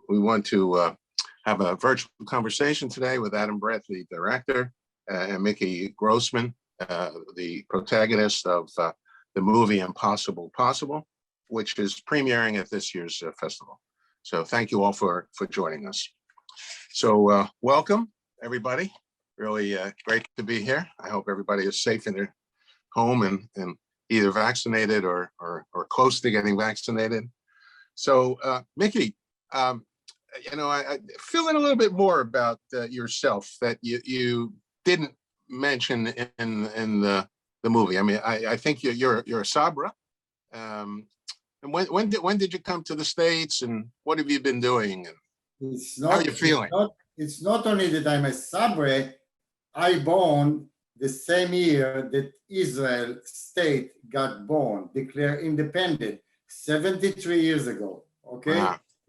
we want to have a virtual conversation today with Adam Brett, the director, and Mickey Grossman, the protagonist of the movie Impossible Possible, which is premiering at this year's festival. So thank you all for joining us. So welcome, everybody. Really great to be here. I hope everybody is safe in their home and either vaccinated or close to getting vaccinated. So Mickey, I fill in a little bit more about yourself that you didn't mention in the movie. I mean, I think you're a Sabra. And when did you come to the States, and what have you been doing, and how are you feeling? It's not only that I'm a Sabre. I born the same year that Israel state got born, declared independent, 73 years ago. Okay,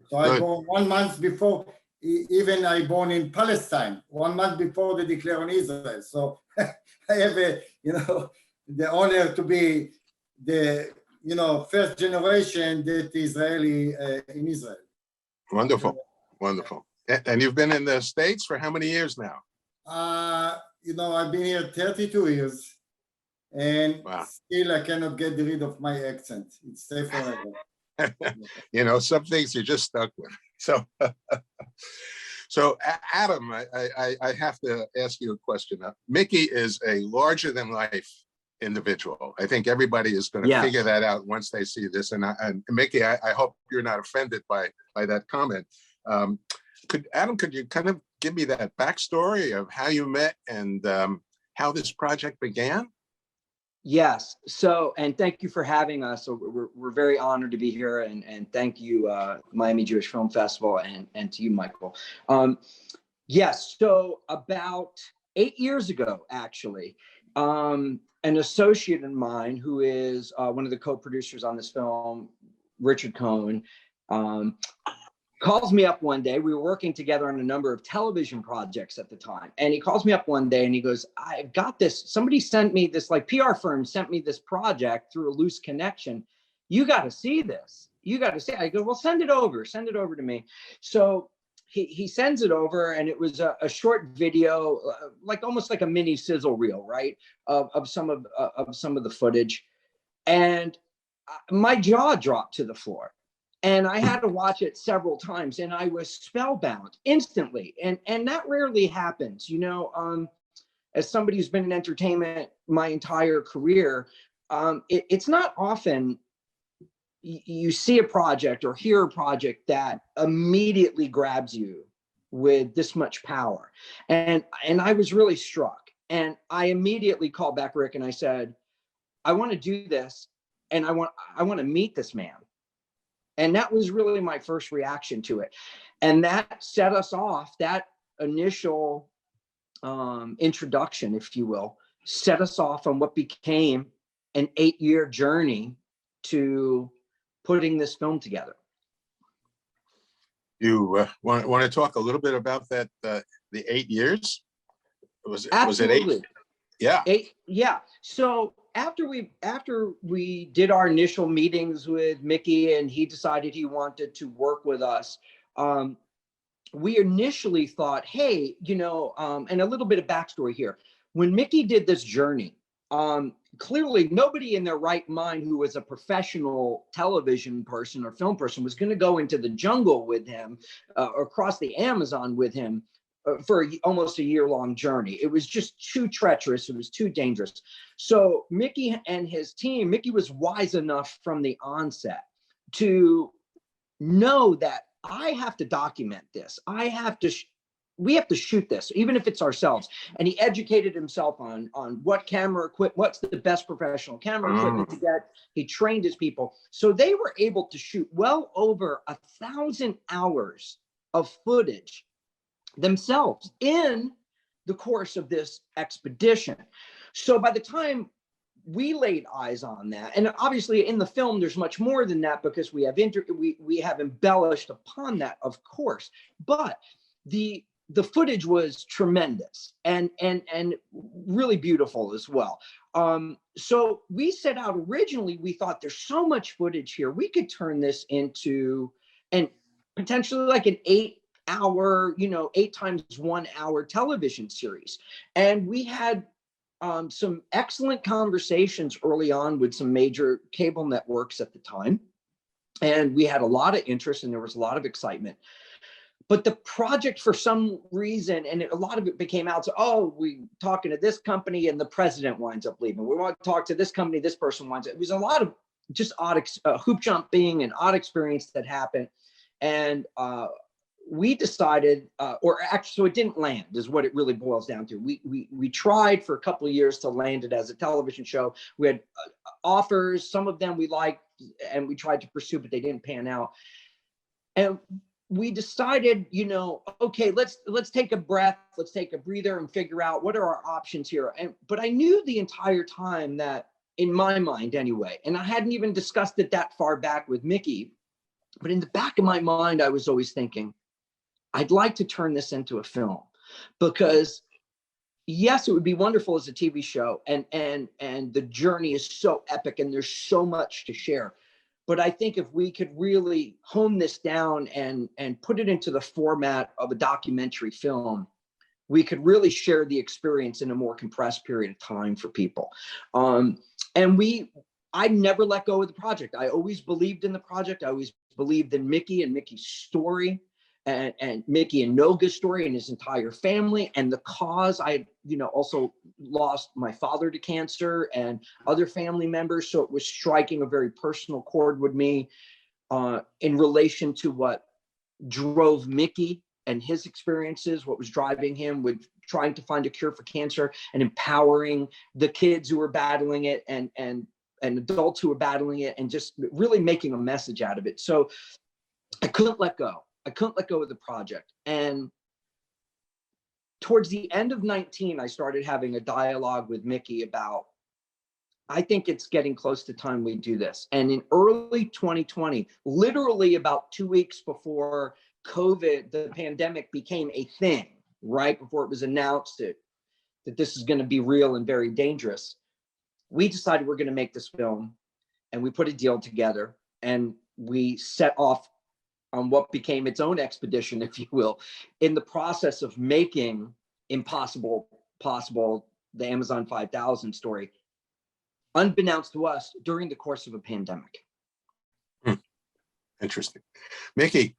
so I born 1 month before. Even I born in Palestine 1 month before they declare on Israel. So I have the honor to be the first generation that Israeli in Israel. Wonderful, wonderful. And you've been in the States for how many years now? I've been here 32 years, and still I cannot get rid of my accent. It's stay forever. Some things you're just stuck with. So Adam, I have to ask you a question. Mickey is a larger than life individual. I think everybody is going to figure that out once they see this. And Mickey, I hope you're not offended by that comment. Could you kind of give me that backstory of how you met and how this project began? Yes. So, and thank you for having us. So we're very honored to be here, and thank you, Miami Jewish Film Festival, and to you, Michael. Yes. So about 8 years ago, actually, an associate of mine who is one of the co-producers on this film, Richard Cohen, calls me up one day. We were working together on a number of television projects at the time. And he calls me up one day and he goes, I've got this. Somebody sent me this, like PR firm sent me this project through a loose connection. You got to see this. You got to see it. I go, well, send it over to me. So he sends it over, and it was a short video, like almost like a mini sizzle reel, right? Of some of the footage. And my jaw dropped to the floor. And I had to watch it several times, and I was spellbound instantly. And that rarely happens, as somebody who's been in entertainment my entire career, it's not often you see a project or hear a project that immediately grabs you with this much power. And I was really struck. And I immediately called back Rick and I said, I want to do this, and I want to meet this man. And that was really my first reaction to it. And that set us off, that initial introduction, if you will, set us off on what became an 8-year journey to putting this film together. You want to talk a little bit about that, the 8 years? Was it 8? Yeah. 8, yeah. So after we did our initial meetings with Mickey and he decided he wanted to work with us, we initially thought, hey, and a little bit of backstory here. When Mickey did this journey, clearly nobody in their right mind who was a professional television person or film person was going to go into the jungle with him or across the Amazon with him for almost a year-long journey. It was just too treacherous. It was too dangerous. So Mickey and his team, Mickey was wise enough from the onset to know that I have to document this. We have to shoot this, even if it's ourselves. And he educated himself on what camera equipment, what's the best professional camera equipment to get. He trained his people. So they were able to shoot well over 1,000 hours of footage themselves in the course of this expedition. So by the time we laid eyes on that, and obviously in the film there's much more than that because we have embellished upon that, of course, but the footage was tremendous and really beautiful as well. So we set out originally, we thought there's so much footage here, we could turn this into, and potentially like an 8-hour, 8 times 1 hour television series. And we had some excellent conversations early on with some major cable networks at the time. And we had a lot of interest and there was a lot of excitement. But the project, for some reason, and a lot of it became out, so, oh, we talking to this company and the president winds up leaving. We want to talk to this company, this person winds up. It was a lot of just odd hoop jumping and odd experience that happened. And we decided, or actually, so it didn't land, is what it really boils down to. We tried for a couple of years to land it as a television show. We had offers, some of them we liked, and we tried to pursue, but they didn't pan out. And we decided, okay, let's take a breath, let's take a breather and figure out what are our options here. But I knew the entire time that, in my mind anyway, and I hadn't even discussed it that far back with Mickey, but in the back of my mind, I was always thinking, I'd like to turn this into a film, because yes, it would be wonderful as a TV show, and the journey is so epic and there's so much to share. But I think if we could really hone this down and put it into the format of a documentary film, we could really share the experience in a more compressed period of time for people. I never let go of the project. I always believed in the project. I always believed in Mickey and Mickey's story, and Mickey and Noga's story and his entire family and the cause. I, also lost my father to cancer and other family members. So it was striking a very personal chord with me in relation to what drove Mickey and his experiences, what was driving him with trying to find a cure for cancer and empowering the kids who were battling it and adults who were battling it, and just really making a message out of it. So I couldn't let go. I couldn't let go of the project. And towards the end of 19, I started having a dialogue with Mickey about, I think it's getting close to time we do this. And in early 2020, literally about 2 weeks before COVID, the pandemic became a thing, right before it was announced that this is going to be real and very dangerous, we decided we're going to make this film, and we put a deal together, and we set off on what became its own expedition, if you will, in the process of making Impossible Possible, the Amazon 5000 story, unbeknownst to us, during the course of a pandemic. Interesting. Mickey,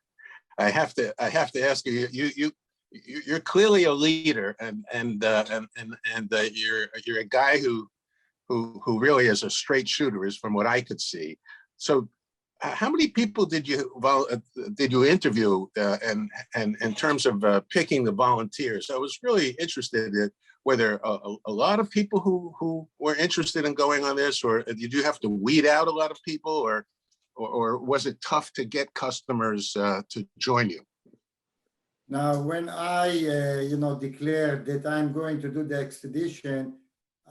I have to ask you, you're clearly a leader, and you're a guy who really is a straight shooter, is from what I could see. So how many people did you interview, and in terms of picking the volunteers? I was really interested in whether a lot of people who were interested in going on this, or did you have to weed out a lot of people, or was it tough to get customers to join you? Now, when I, declared that I'm going to do the expedition,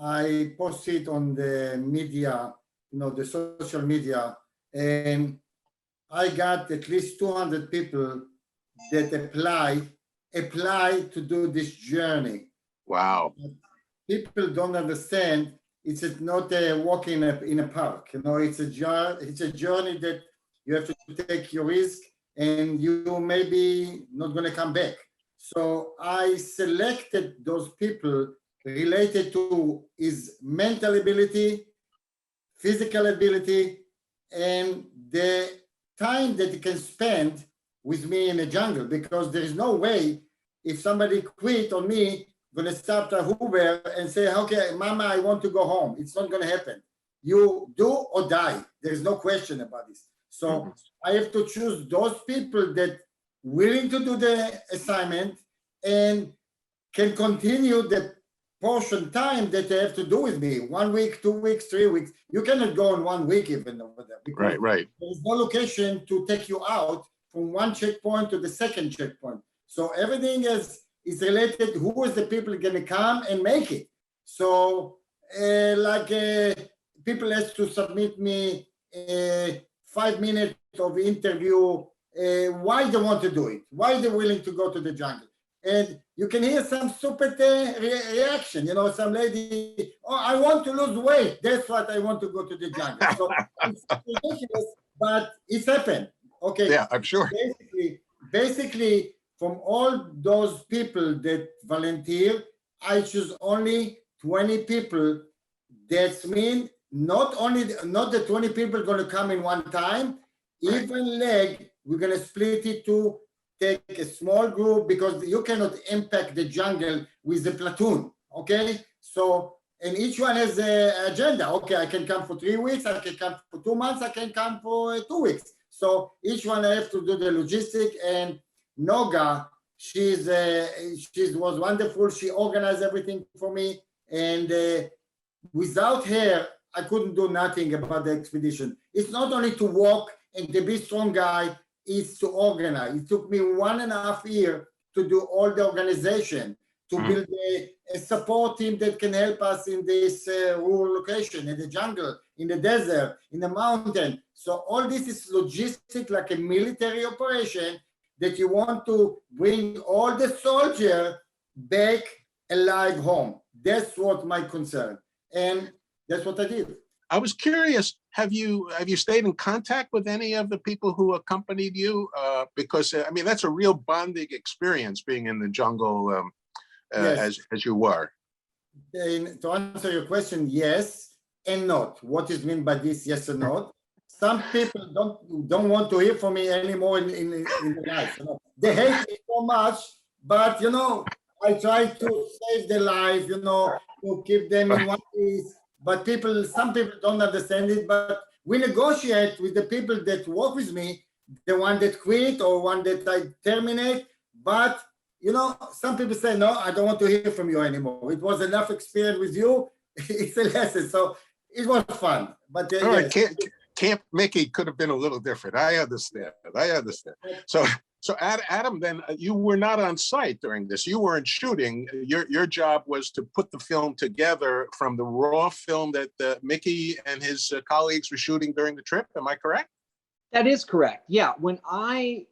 I posted on the media, the social media, and I got at least 200 people that apply to do this journey. Wow. People don't understand. It's not a walk in a park. It's a journey that you have to take your risk, and you may be not going to come back. So I selected those people related to his mental ability, physical ability, and the time that he can spend with me in the jungle, because there is no way, if somebody quit on me, gonna stop the Uber and say, okay, mama, I want to go home. It's not gonna happen. You do or die. There's no question about this. So I have to choose those people that willing to do the assignment and can continue the portion time that they have to do with me. 1 week, 2 weeks, 3 weeks. You cannot go in 1 week even over there. Because right. There's no location to take you out from one checkpoint to the second checkpoint. So everything is related. Who is the people going to come and make it? So people have to submit me 5 minutes of interview, why they want to do it, why they're willing to go to the jungle. And you can hear some stupid reaction, some lady, oh, I want to lose weight. That's what I want to go to the jungle. So it's ridiculous, but it's happened. okay, Yeah, I'm sure. basically, from all those people that volunteer, I choose only 20 people. That's mean not the 20 people gonna come in one time. Right. Even leg, we're gonna split it to take a small group because you cannot impact the jungle with the platoon. Okay, so and each one has an agenda. Okay, I can come for 3 weeks, I can come for 2 months, I can come for 2 weeks. So each one I have to do the logistic. And Noga, she was wonderful. She organized everything for me, and without her, I couldn't do nothing about the expedition. It's not only to walk and to be strong guy, it's to organize. It took me 1.5 years to do all the organization, to build a support team that can help us in this rural location, in the jungle, in the desert, in the mountain. So all this is logistic, like a military operation, that you want to bring all the soldier back alive home. That's what my concern. And that's what I did. I was curious, have you stayed in contact with any of the people who accompanied you? Because I mean, that's a real bonding experience being in the jungle Yes. as you were. And to answer your question, yes and not. What is meant by this yes and not? Some people don't want to hear from me anymore in their life. You know? They hate me so much, but I try to save their life, to keep them in one piece. But some people don't understand it. But we negotiate with the people that work with me, the one that quit or one that I terminate. But some people say, no, I don't want to hear from you anymore. It was enough experience with you. It's a lesson. So it was fun. But All right, yes. Camp Mickey could have been a little different. I understand. So Adam, then you were not on site during this. You weren't shooting. Your job was to put the film together from the raw film that Mickey and his colleagues were shooting during the trip. Am I correct? That is correct. Yeah. When I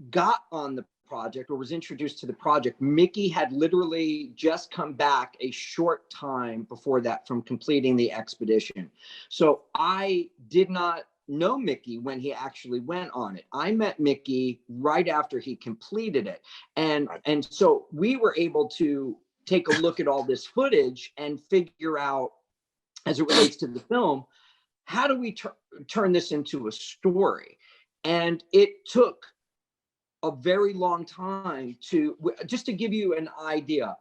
got on the project or was introduced to the project, Mickey had literally just come back a short time before that from completing the expedition. So I did not know Mickey when he actually went on it. I met Mickey right after he completed it. And so we were able to take a look at all this footage and figure out, as it relates to the film, how do we turn this into a story? And it took a very long time just to give you an idea,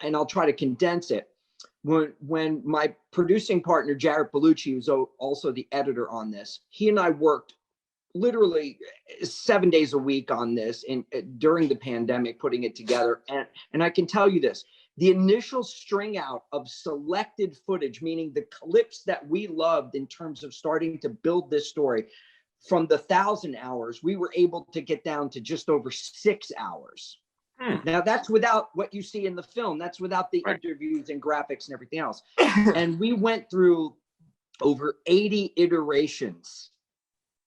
and I'll try to condense it. When my producing partner, Jared Bellucci, who's also the editor on this, he and I worked literally 7 days a week on this during the pandemic, putting it together. And I can tell you this, the initial string out of selected footage, meaning the clips that we loved in terms of starting to build this story, from the 1,000 hours, we were able to get down to just over 6 hours. Now, that's without what you see in the film. That's without the interviews and graphics and everything else. And we went through over 80 iterations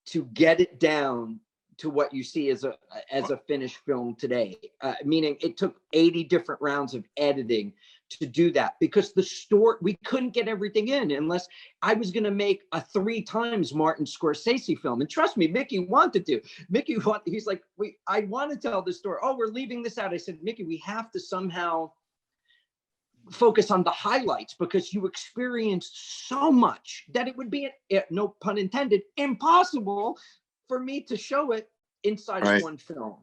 to get it down to what you see as a finished film today. Meaning it took 80 different rounds of editing to do that, because the story, we couldn't get everything in unless I was going to make a 3 times Martin Scorsese film. And trust me, Mickey wanted to. He's like, I want to tell this story. Oh, we're leaving this out. I said, Mickey, we have to somehow focus on the highlights, because you experienced so much that it would be, no pun intended, impossible for me to show it inside of one film.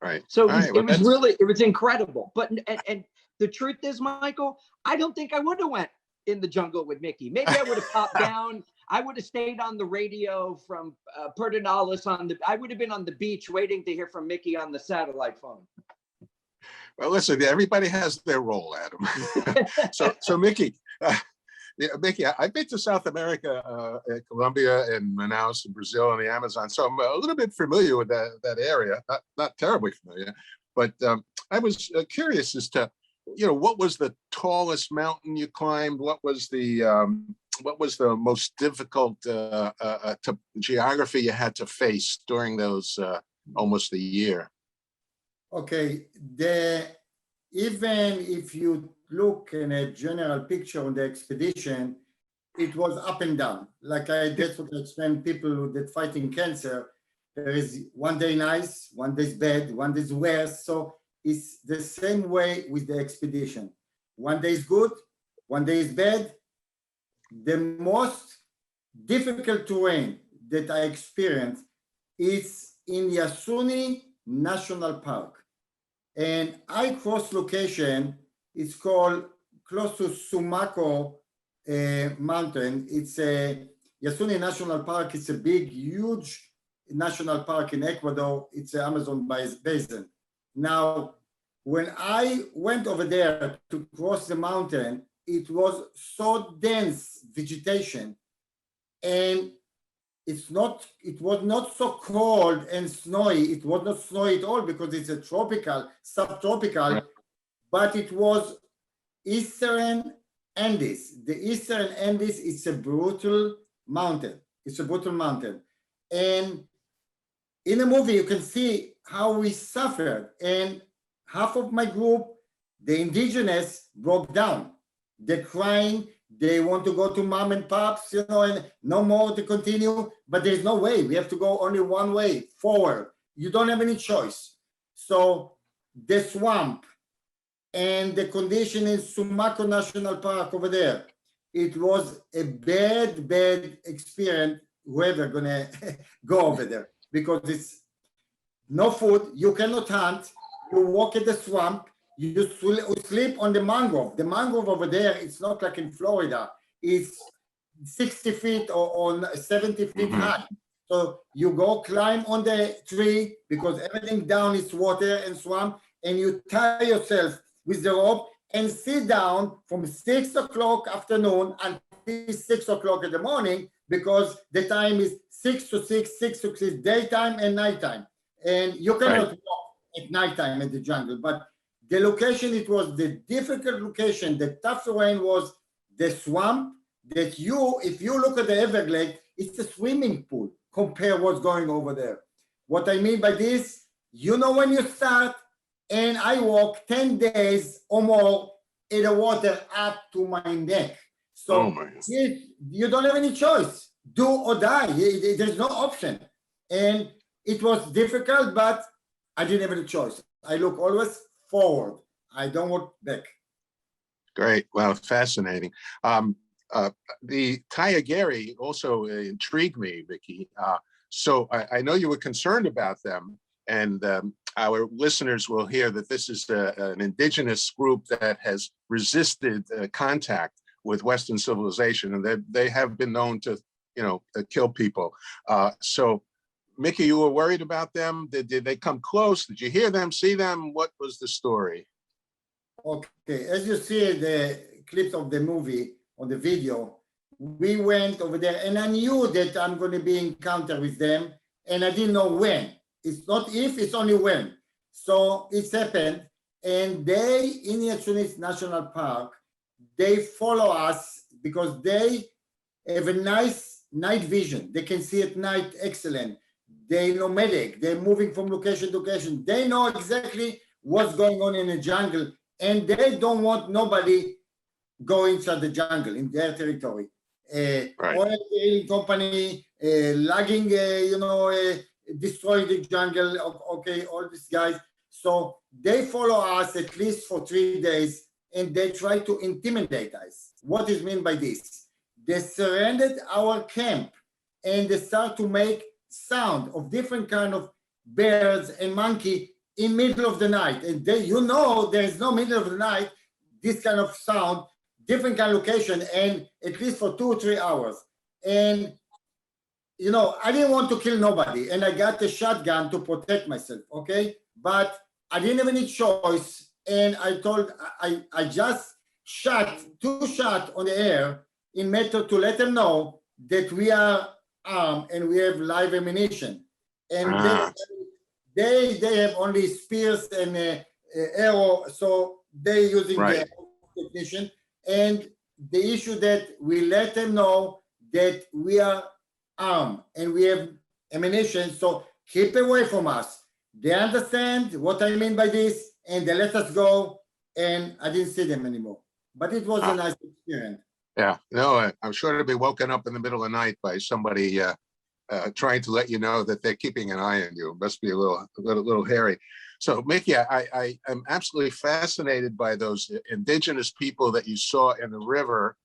Right. So it was incredible. But and the truth is, Michael, I don't think I would have went in the jungle with Mickey. Maybe I would have popped down. I would have stayed on the radio from Pedernales I would have been on the beach waiting to hear from Mickey on the satellite phone. Well, listen, everybody has their role, Adam. So Mickey, Mickey, I've been to South America, Colombia and Manaus and Brazil and the Amazon. So I'm a little bit familiar with that area, not terribly familiar, but I was curious as to, what was the tallest mountain you climbed? What was the most difficult geography you had to face during those almost a year? Okay, even if you look in a general picture on the expedition, it was up and down. That's what I explain people that fighting cancer. There is one day nice, one day's bad, one day's worse. So it's the same way with the expedition. One day is good, one day is bad. The most difficult terrain that I experienced is in Yasuni National Park. And I cross location, it's called close to Sumaco mountain. It's a Yasuni National Park. It's a big, huge national park in Ecuador. It's the Amazon basin. Now, when I went over there to cross the mountain, it was so dense vegetation, and it was not so cold and snowy. It was not snowy at all because it's a subtropical, Right. but it was Eastern Andes. The Eastern Andes is a brutal mountain. It's a brutal mountain. And in the movie, you can see how we suffered. And half of my group, the indigenous, broke down. They're crying. They want to go to mom and pops, and no more to continue. But there's no way. We have to go only one way forward. You don't have any choice. So the swamp and the condition in Sumaco National Park over there, it was a bad, bad experience, whoever gonna go over there, because it's no food, you cannot hunt, you walk in the swamp, you sleep on the mangrove. The mangrove over there, it's not like in Florida, it's 60 feet or 70 feet high. So you go climb on the tree because everything down is water and swamp, and you tie yourself with the rope and sit down from 6 o'clock afternoon until 6 o'clock in the morning, because the time is 6 to 6, 6 to 6, daytime and nighttime. And you cannot walk at nighttime in the jungle. But the location, it was the difficult location. The tough terrain was the swamp that if you look at the Everglades, it's a swimming pool compare what's going over there. What I mean by this, when you start, and I walk 10 days or more in the water up to my neck. So you don't have any choice. Do or die. There's no option. And it was difficult, but I didn't have any choice. I look always forward. I don't look back. Great. Wow, fascinating. The Kayageri also intrigued me, Vicky. So I know you were concerned about them, and our listeners will hear that this is an indigenous group that has resisted contact with Western civilization, and they have been known to, kill people. So, Mickey, you were worried about them. Did they come close? Did you hear them, see them? What was the story? Okay, as you see the clips of the movie on the video, we went over there, and I knew that I'm going to be encounter with them, and I didn't know when. It's not if, it's only when. So it's happened, and they, in Yasuni National Park, they follow us because they have a nice night vision. They can see at night excellent. They're nomadic. They're moving from location to location. They know exactly what's going on in the jungle, and they don't want nobody go inside the jungle in their territory. Oil drilling company, logging, destroy the jungle. Okay, all these guys. So they follow us at least for 3 days, and they try to intimidate us. What is meant by this? They surrounded our camp, and they start to make sound of different kind of birds and monkey in middle of the night. And there is no middle of the night, this kind of sound, different kind of location, and at least for 2 or 3 hours. And, I didn't want to kill nobody, and I got a shotgun to protect myself, okay? But I didn't have any choice, and I just shot 2 shots on the air in method to let them know that we are armed and we have live ammunition. And they have only spears and arrow, so they're using the technician. And the issue that we let them know that we are armed and we have ammunition, so keep away from us. They understand what I mean by this, and they let us go, and I didn't see them anymore. But it was a nice experience. Yeah, no, I'm sure to be woken up in the middle of the night by somebody trying to let you know that they're keeping an eye on you. It must be a little hairy. So, Mickey, I am absolutely fascinated by those indigenous people that you saw in the river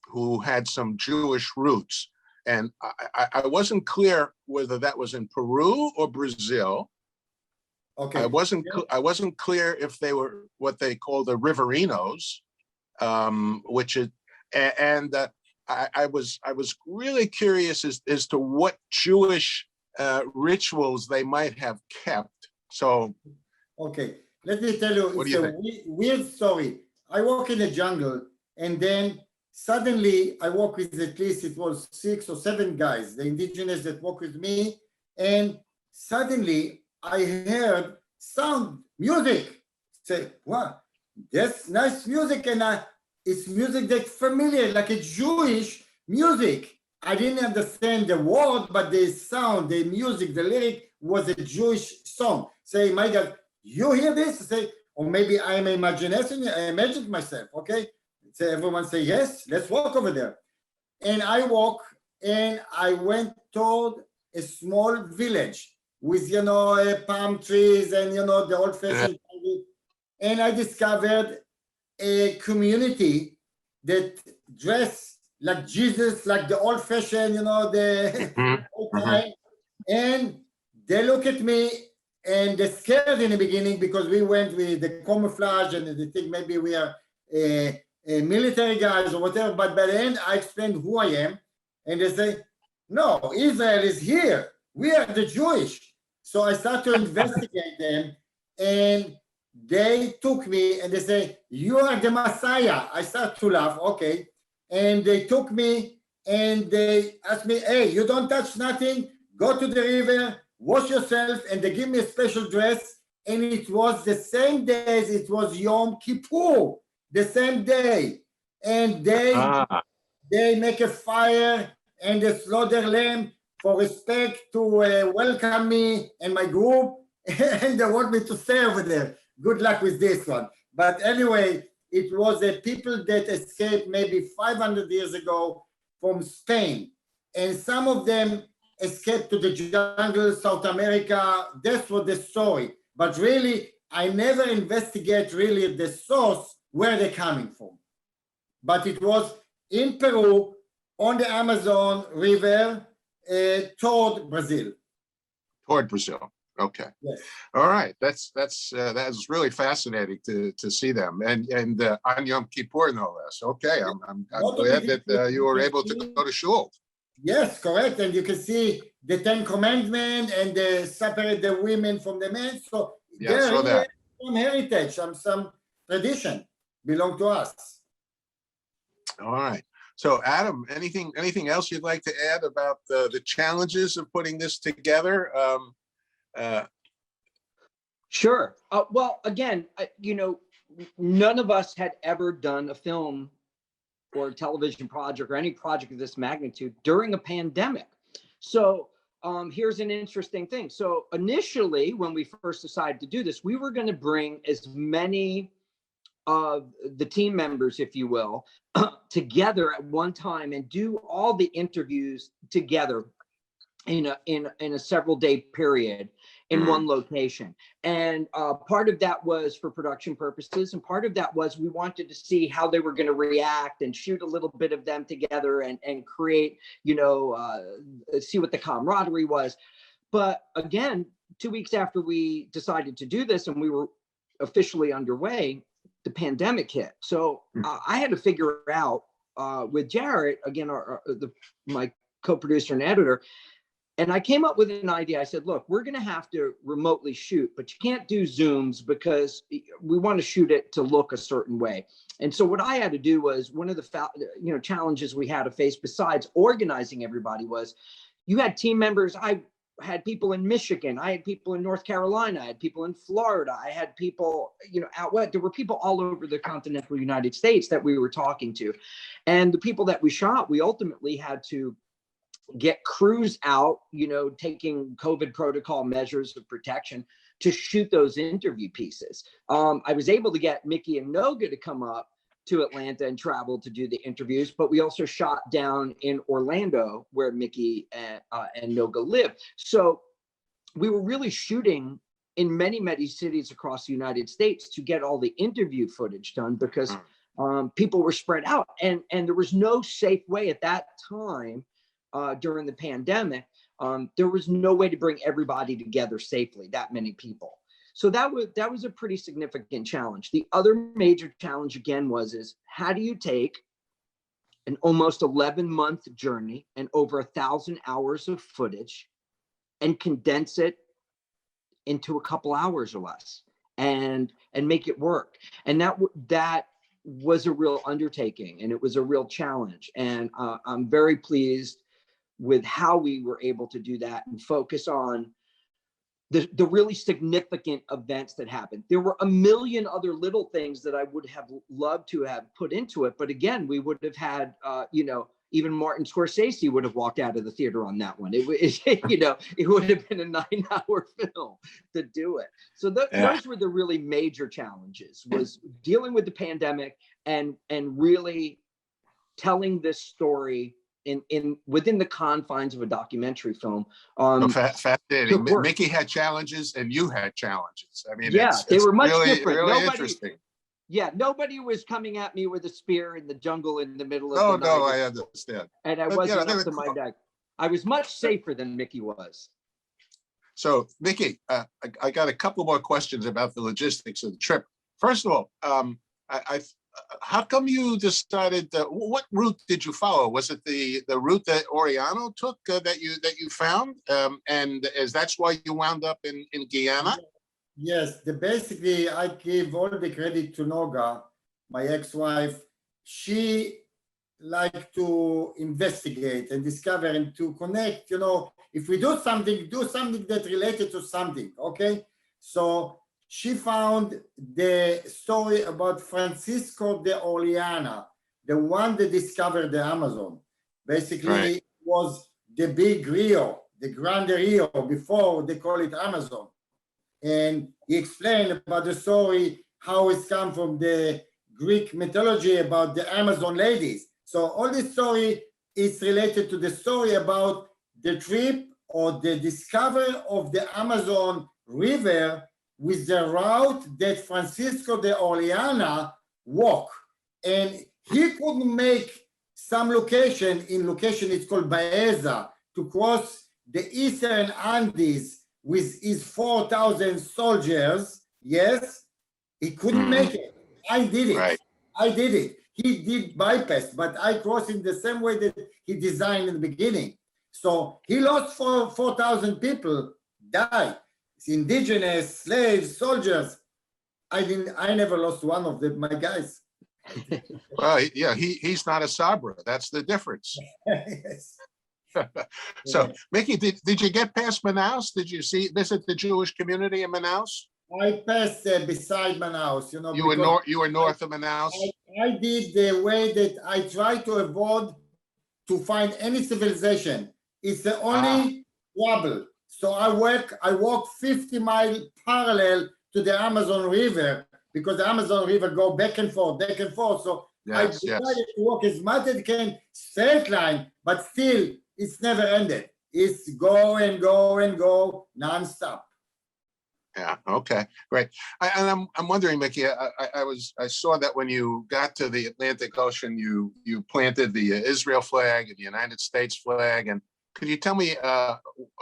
who had some Jewish roots. And I wasn't clear whether that was in Peru or Brazil. Okay. I wasn't clear if they were what they call the Riverinos, which is, and I was really curious as to what Jewish rituals they might have kept. So, okay, let me tell you, What do it's you a weird story. I walk in the jungle, and then suddenly I walk with at least it was 6 or 7 guys, the indigenous that walk with me, and suddenly I heard sound, music. Say, wow, that's nice music, and it's music that's familiar, like a Jewish music. I didn't understand the word, but the sound, the music, the lyric was a Jewish song. Say, my God, you hear this? Say, or maybe I'm imagination. I imagined myself. Okay, so everyone say yes. Let's walk over there. And I walk, and I went toward a small village with palm trees and the old-fashioned. And I discovered a community that dress like Jesus, like the old-fashioned, the old time. And they look at me and they're scared in the beginning because we went with the camouflage and they think maybe we are military guys or whatever. But by the end, I explained who I am. And they say, no, Israel is here. We are the Jewish. So I start to investigate them, and they took me and they say, you are the Messiah. I start to laugh, okay. And they took me and they asked me, hey, you don't touch nothing, go to the river, wash yourself, and they give me a special dress. And it was the same day as it was Yom Kippur, the same day. And they make a fire and they slaughter lamb for respect to welcome me and my group. And they want me to stay over there. Good luck with this one. But anyway, it was the people that escaped maybe 500 years ago from Spain. And some of them escaped to the jungle, South America. That's what the story. But really, I never investigate really the source, where they're coming from. But it was in Peru, on the Amazon River, toward Brazil. Toward Brazil. Okay. Yes. All right. That's really fascinating to see them, and on Yom Kippur, no less. Okay. I'm glad that you were able to go to shul. Yes, correct. And you can see the 10 Commandments and separate the women from the men. So Yeah, I saw that. some heritage, some tradition belong to us. All right. So, Adam, anything else you'd like to add about the challenges of putting this together? Sure. Well, again, none of us had ever done a film or a television project or any project of this magnitude during a pandemic. So here's an interesting thing. So initially, when we first decided to do this, we were going to bring as many of the team members, if you will, together at one time and do all the interviews together in a several day period in one location. And part of that was for production purposes, and part of that was we wanted to see how they were going to react and shoot a little bit of them together and create, see what the camaraderie was. But again, 2 weeks after we decided to do this and we were officially underway, the pandemic hit. So I had to figure out with Jarrett, again, my co-producer and editor, and I came up with an idea. I said, look, we're going to have to remotely shoot, but you can't do Zooms because we want to shoot it to look a certain way. And so what I had to do was, one of the challenges we had to face besides organizing everybody was, you had team members. I had people in Michigan. I had people in North Carolina. I had people in Florida. I had people, out west. There were people all over the continental United States that we were talking to. And the people that we shot, we ultimately had to get crews out, taking COVID protocol measures of protection to shoot those interview pieces. I was able to get Mickey and Noga to come up to Atlanta and traveled to do the interviews, but we also shot down in Orlando where Mickey and Noga live. So we were really shooting in many cities across the United States to get all the interview footage done because people were spread out, and there was no safe way at that time during the pandemic. There was no way to bring everybody together safely, that many people. So that was a pretty significant challenge. The other major challenge again is how do you take an almost 11-month journey and over 1,000 hours of footage and condense it into a couple hours or less and make it work? And that was a real undertaking, and it was a real challenge. And I'm very pleased with how we were able to do that and focus on the really significant events that happened. There were a million other little things that I would have loved to have put into it. But again, we would have had, even Martin Scorsese would have walked out of the theater on that one. It would have been a 9-hour film to do it. So those were the really major challenges, was dealing with the pandemic and really telling this story within the confines of a documentary film. Fascinating. Mickey had challenges and you had challenges. I mean, they were much really, different. really interesting. Yeah, nobody was coming at me with a spear in the jungle in the middle of the night. No, I understand. And I wasn't up to my deck. I was much safer than Mickey was. So, Mickey, I got a couple more questions about the logistics of the trip. First of all, how come you decided? What route did you follow? Was it the route that Oriano took that you found, and that's why you wound up in Guyana? Yes, basically I give all the credit to Noga, my ex-wife. She liked to investigate and discover and to connect. If we do something that related to something. Okay, so she found the story about Francisco de Orellana, the one that discovered the Amazon. Basically, It was the big Rio, the Grande Rio, before they call it Amazon. And he explained about the story, how it's come from the Greek mythology about the Amazon ladies. So all this story is related to the story about the trip or the discovery of the Amazon River with the route that Francisco de Orellana walked. And he couldn't make some location it's called Baeza, to cross the Eastern Andes with his 4,000 soldiers. Yes, he couldn't make it. I did it. Right. I did it. He did bypass, but I crossed in the same way that he designed in the beginning. So he lost 4,000 people, died. It's indigenous, slaves, soldiers. I never lost one of them, my guys. Well, yeah, he's not a Sabra. That's the difference. Yes. So, Mickey, did you get past Manaus? Did you visit the Jewish community in Manaus? I passed beside Manaus, You were north of Manaus. I did the way that I try to avoid to find any civilization. It's the only trouble. So I walk 50 miles parallel to the Amazon River, because the Amazon River go back and forth. So I decided to walk as much as I can, straight line, but still it's never ended. It's go and go and go nonstop. Yeah. Okay. Great. I'm wondering, Mickey. I saw that when you got to the Atlantic Ocean, you planted the Israel flag and the United States flag. And could you tell me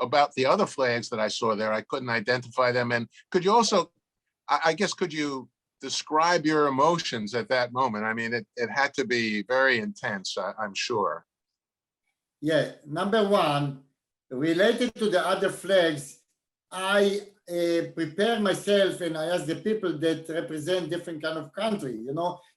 about the other flags that I saw there? I couldn't identify them. And could you also, I guess, could you describe your emotions at that moment? I mean, it had to be very intense, I'm sure. Yeah. Number one, related to the other flags, I prepare myself and I ask the people that represent different kind of country.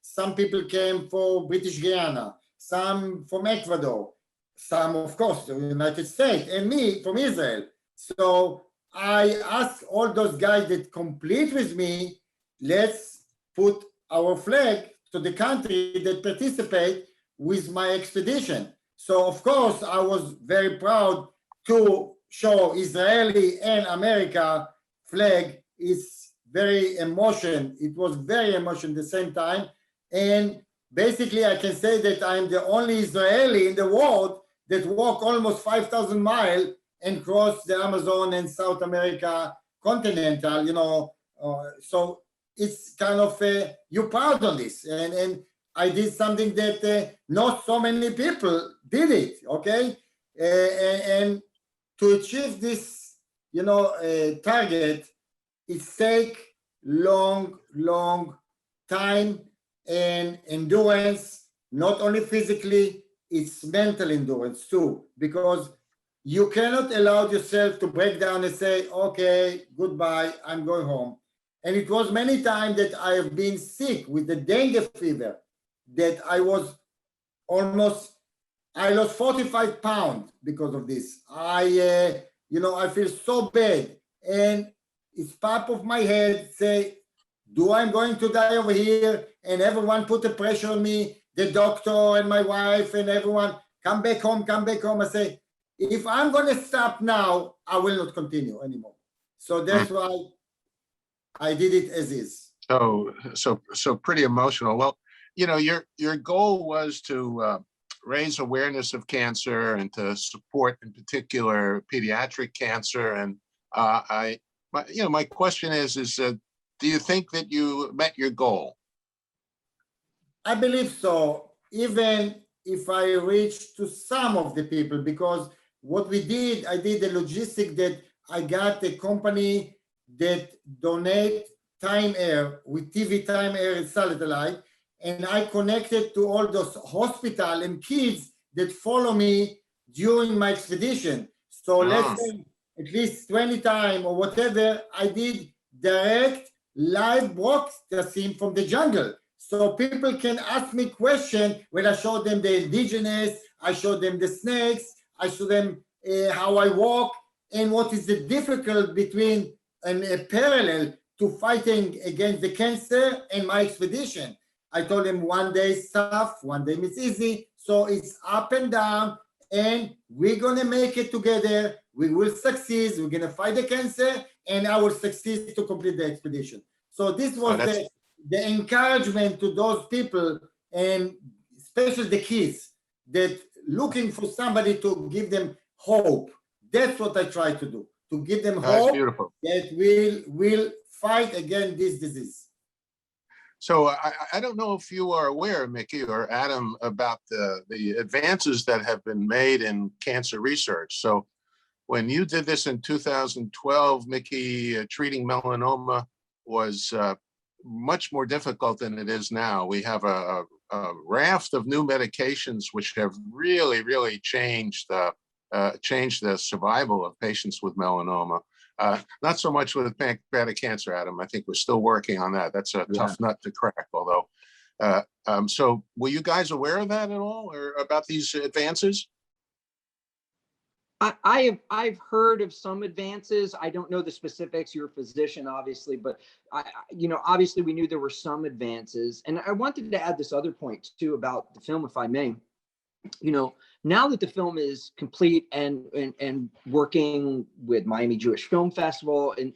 Some people came for British Guiana, some from Ecuador, some, of course, the United States, and me from Israel. So I asked all those guys that complete with me, let's put our flag to the country that participate with my expedition. So, of course, I was very proud to show Israeli and America flag. Is very emotion. It was very emotion at the same time. And basically I can say that I'm the only Israeli in the world that walk almost 5,000 miles and cross the Amazon and South America continental, so it's kind of, you're proud on this. And I did something that not so many people did it, okay? And to achieve this, target, it take long time and endurance, not only physically, it's mental endurance too, because you cannot allow yourself to break down and say, okay, goodbye, I'm going home. And it was many times that I have been sick with the dengue fever, that I lost 45 pounds because of this. I feel so bad. And it's part of my head say, do I'm going to die over here? And everyone put the pressure on me, the doctor and my wife and everyone, come back home. I say, if I'm going to stop now, I will not continue anymore. So that's why I did it as is. So pretty emotional. Well, your goal was to raise awareness of cancer and to support, in particular, pediatric cancer. And my question is, do you think that you met your goal? I believe so, even if I reach to some of the people, because what we did, I did the logistic that I got a company that donate Time Air with TV Time Air and satellite, and I connected to all those hospital and kids that follow me during my expedition. So let's say at least 20 times or whatever, I did direct live broadcasting from the jungle. So people can ask me questions when I show them the indigenous, I show them the snakes, I show them how I walk, and what is the difficult between a parallel to fighting against the cancer and my expedition. I told them one day it's tough, one day it's easy. So it's up and down, and we're gonna make it together. We will succeed. We're gonna fight the cancer, and I will succeed to complete the expedition. So this was the encouragement to those people, and especially the kids that looking for somebody to give them hope. That's what I try to do, to give them hope that will fight against this disease. So I don't know if you are aware, Mickey or Adam, about the advances that have been made in cancer research. So when you did this in 2012, Mickey, treating melanoma was much more difficult than it is now. We have a raft of new medications which have really changed the survival of patients with melanoma. Not so much with pancreatic cancer, Adam. I think we're still working on that. That's a tough nut to crack, although. So were you guys aware of that at all, or about these advances? I've heard of some advances. I don't know the specifics. You're a physician, obviously, but obviously we knew there were some advances. And I wanted to add this other point too about the film, if I may. Now that the film is complete and working with Miami Jewish Film Festival, and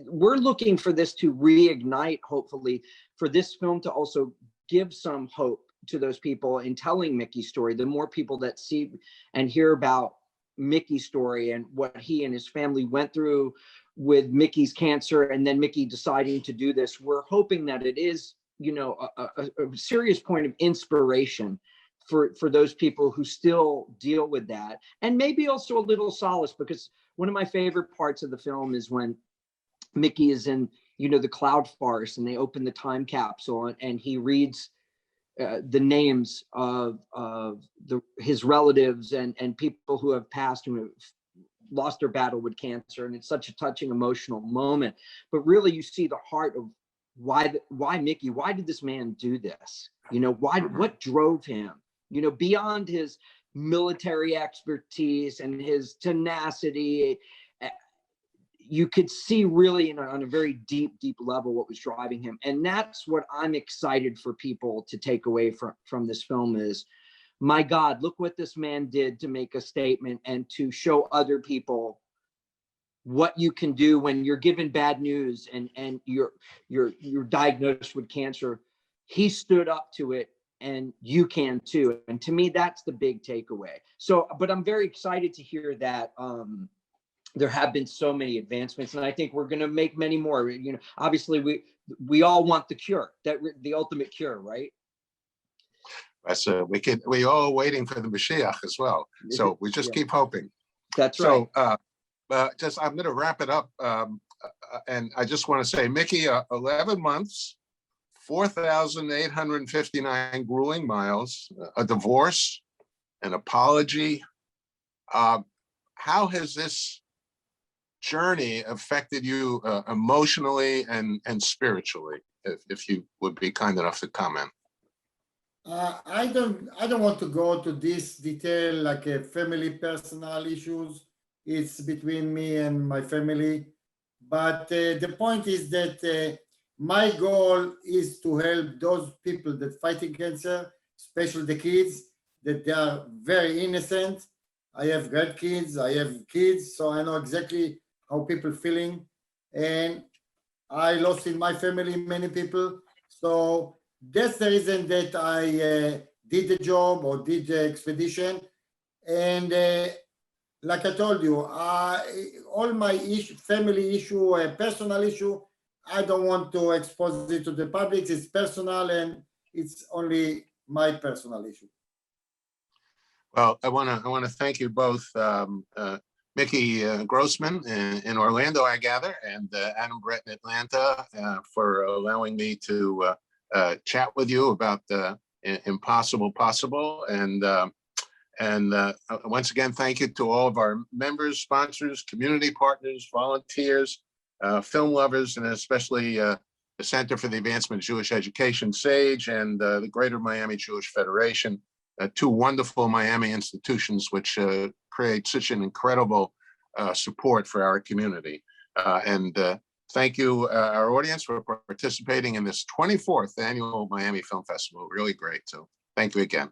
we're looking for this to reignite, hopefully, for this film to also give some hope to those people in telling Mickey's story. The more people that see and hear about Mickey's story and what he and his family went through with Mickey's cancer, and then Mickey deciding to do this, we're hoping that it is, a serious point of inspiration for those people who still deal with that, and maybe also a little solace, because one of my favorite parts of the film is when Mickey is in, the cloud farce, and they open the time capsule and he reads the names of his relatives and people who have passed, who have lost their battle with cancer, and it's such a touching, emotional moment. But really, you see the heart of why Mickey, why did this man do this? What drove him? Beyond his military expertise and his tenacity, you could see really on a very deep level what was driving him. And that's what I'm excited for people to take away from this film is, my God, look what this man did to make a statement and to show other people what you can do when you're given bad news and you're diagnosed with cancer. He stood up to it and you can too. And to me, that's the big takeaway. So, but I'm very excited to hear that there have been so many advancements, and I think we're going to make many more. You know, obviously we all want the cure, that the ultimate cure, right? That's we all waiting for the Mashiach as well. So we just Yeah. keep hoping. That's right. So I'm going to wrap it up. And I just want to say, Mickey, 11 months, 4,859 grueling miles, a divorce, an apology. How has this journey affected you emotionally and spiritually, if you would be kind enough to comment? I don't want to go to this detail like a family personal issues. It's between me and my family. But the point is that my goal is to help those people that fighting cancer, especially the kids, that they are very innocent. I have grandkids, I have kids, so I know exactly how people feeling. And I lost in my family many people. So that's the reason that I did the job or did the expedition. And like I told you, all my family issue, personal issue, I don't want to expose it to the public. It's personal and it's only my personal issue. Well, I want to thank you both, Mickey Grossman in Orlando, I gather, and Adam Brett in Atlanta, for allowing me to chat with you about the impossible possible. And once again, thank you to all of our members, sponsors, community partners, volunteers, film lovers, and especially the Center for the Advancement of Jewish Education, SAGE, and the Greater Miami Jewish Federation, two wonderful Miami institutions which create such an incredible support for our community. And thank you, our audience, for participating in this 24th annual Miami Film Festival. Really great. So thank you again.